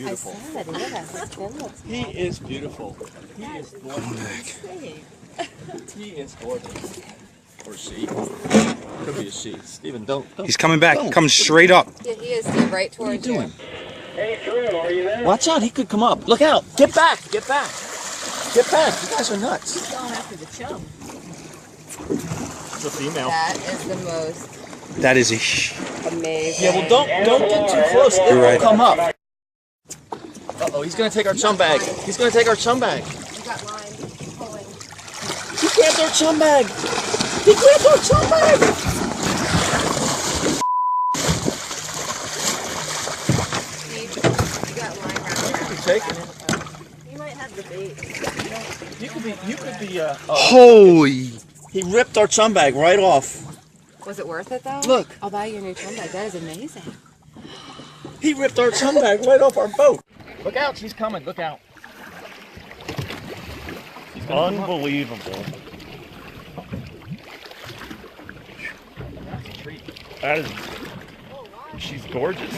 beautiful. I said, yeah, his fin looks He is beautiful. He is gorgeous. He is gorgeous. Or she. Could be a she. Steven, don't. He's coming back. Coming straight up. Yeah, he is Steve, right What are you towards you. doing? Hey, Drew, are you there? Watch out, he could come up. Look out. Get back. Get back. Get back. You guys are nuts. He's going after the chum. It's a female. That is the most That is amazing. Yeah, well, don't get too close. It You're will right. come up. Uh-oh, he's going to take our chum bag. He's going to take our chum bag. You got line pulling. He grabbed our chum bag. He grabbed our chum bag. Steve, you got line You wrapped could be around taking the it. back. You might have the bait. You could be, holy. he ripped our chum bag right off. Was it worth it though? Look. I'll buy you a new chum bag. That is amazing. He ripped our chum bag right off our boat. Look out, she's coming. Look out. Unbelievable. That is, she's gorgeous.